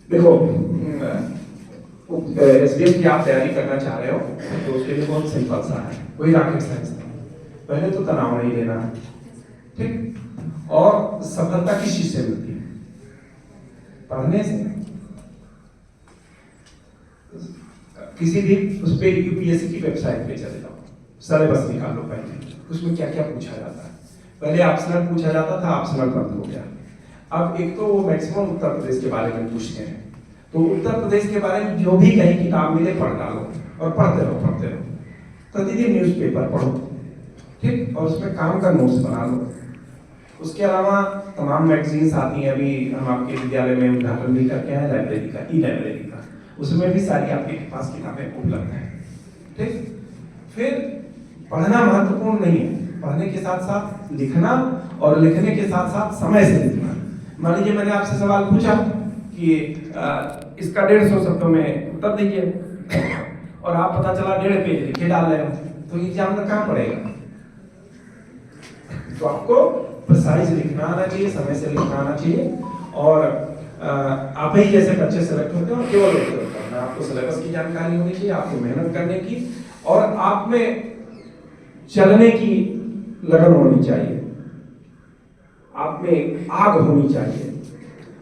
देखो एसडीएम की आप तैयारी करना चाह रहे हो तो उसके लिए बहुत सिंपल सा है, कोई रॉकेट साइंस नहीं। पहले तो तनाव नहीं लेना, ठीक। और सफलता किस चीज से मिलती है? पढ़ने से। किसी भी उस पे यूपीएससी की वेबसाइट पे चले जाओ, सिलेबस निकालो पहले, उसमें क्या क्या पूछा जाता है। पहले ऑप्शनल पूछा जाता था, ऑप्शनल बंद हो गया। अब एक तो वो मैक्सिमम उत्तर प्रदेश के बारे में पूछते हैं, तो उत्तर प्रदेश के बारे में जो भी कहीं किताब मिले पढ़ डालो और पढ़ते रहो। प्रतिदिन न्यूज़पेपर पढ़ो, ठीक, और उसमें काम का नोट्स बना लो। उसके अलावा तमाम मैगजीन्स आती हैं, अभी हम आपके विद्यालय में उद्घाटन भी करके हैं लाइब्रेरी का, ई लाइब्रेरी का, उसमें भी सारी आपके पास किताबें उपलब्ध हैं, ठीक। फिर पढ़ना महत्वपूर्ण नहीं है, पढ़ने के साथ साथ लिखना, और लिखने के साथ साथ समय से लिखना। मान लीजिए मैंने आपसे सवाल पूछा कि इसका 150 शब्दों में उत्तर दीजिए और आप पता चला 1.5 पेज लिखे डाल रहे हो, तो एग्जामिनर कहाँ पढ़ेगा? तो आपको प्रिसाइज लिखना आना चाहिए, समय से लिखना आना चाहिए, और आप ही जैसे बच्चे सेलेक्ट होते हो केवल करना। आपको सिलेबस की जानकारी होनी चाहिए, आपको मेहनत करने की, और आप में चलने की लगन होनी चाहिए, आप में आग होनी चाहिए।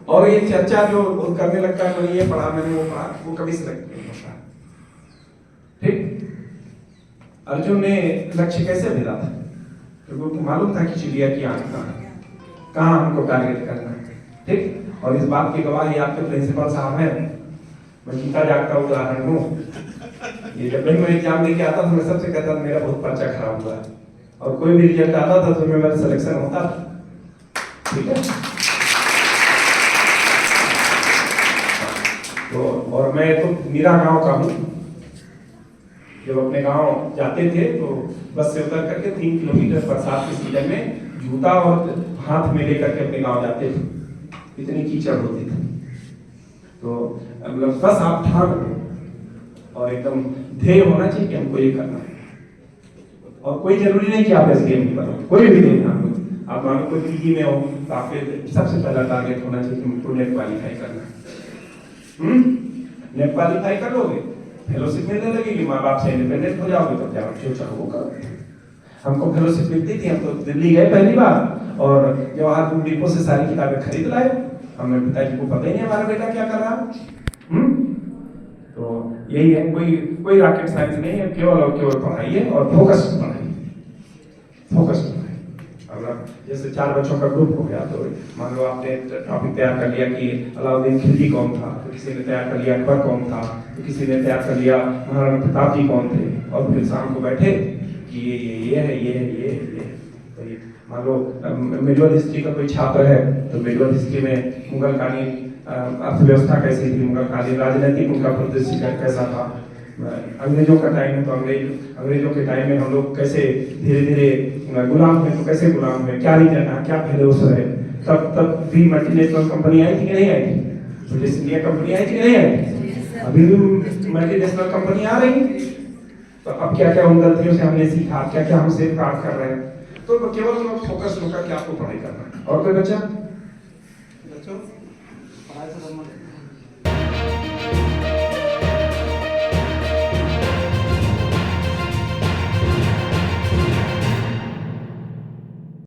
और ये चर्चा जो करने लगता है, मैंने ये पढ़ा, मैंने वो पढ़ा, वो कभी सिलेक्ट नहीं होता, ठीक। अर्जुन ने लक्ष्य कैसे भेजा था? क्योंकि उनको मालूम था कि चिड़िया की आंख कहाँ हमको टारगेट करना है, ठीक। और इस बात की गवाही आपके प्रिंसिपल साहब हैं। मैं जीता जागता उदाहरण हूँ। ये जब मैं एग्जाम देके आता था, मैं सबसे कहता था मेरा बहुत पर्चा खराब हुआ है, और कोई भी रिजल्ट आता था तो मेरा सिलेक्शन होता था, ठीक है। तो और मैं तो मीरा गांव का हूँ। जब अपने गांव जाते थे तो बस से उतर करके 3 किलोमीटर बरसात के सीजन में जूता और हाथ में लेकर के अपने गांव जाते थे, इतनी कीचड़ होती थी। तो मतलब बस आप ठान लो और एकदम ध्येय होना चाहिए कि हमको ये करना है। और कोई जरूरी नहीं कि आप एसडीएम की बनो, कोई भी नहीं। आप मानो कोई पीजी में हो तो आपके सबसे पहला टारगेट होना चाहिए कि हमको नेट क्वालिफाई करना है। नेट क्वालिफाई कर लोगे, फेलोशिप मिलने लगेगी, माँ बाप से इंडिपेंडेंट हो जाओगे, तो क्या जो चाहो वो करो। हमको फेलोशिप मिलती थी, हम तो दिल्ली गए पहली बार और जवाहर बुक डिपो से सारी किताबें खरीद लाए। हमने पिताजी को पता ही नहीं हमारा बेटा क्या कर रहा है। तो यही है, कोई रॉकेट साइंस नहीं है, केवल और केवल पढ़ाई है, और फोकस पढ़ाई, फोकस पढ़ाई। अब जैसे 4 बच्चों का ग्रुप हो गया, तो मान लो आपने टॉपिक तैयार कर लिया कि अलाउद्दीन खिलजी कौन था, तो किसी ने तैयार कर लिया अकबर कौन था, तो किसी ने तैयार कर लिया महाराणा प्रताप जी कौन थे, और फिर शाम को बैठे कि ये है। तो ये मान लो मिडिवल हिस्ट्री का कोई छात्र है, तो मिडिवल हिस्ट्री में मुगल कालीन अर्थव्यवस्था कैसी थी, मुगल कालीन राजनीतिक उनका परिदृश्य कैसा था, अंग्रेजों का टाइम है तो अंग्रेजों के टाइम में हम लोग कैसे धीरे धीरे गुलाम हुए, तो कैसे गुलाम हुए, क्या रीजन है, क्या पहले रहे। तब भी मल्टीनेशनल कंपनी आई थी कि नहीं आई थी? ब्रिटिश इंडिया कंपनी आई थी कि नहीं आई थी? अभी भी मल्टीनेशनल कंपनी आ रही। तो अब क्या क्या उन गलतियों से हमने सीखा, क्या क्या हम सेफ गार्ड कर रहे हैं। तो केवल फोकस होगा कि आपको पढ़ाई करना है। और कोई बच्चा? पढ़ाई से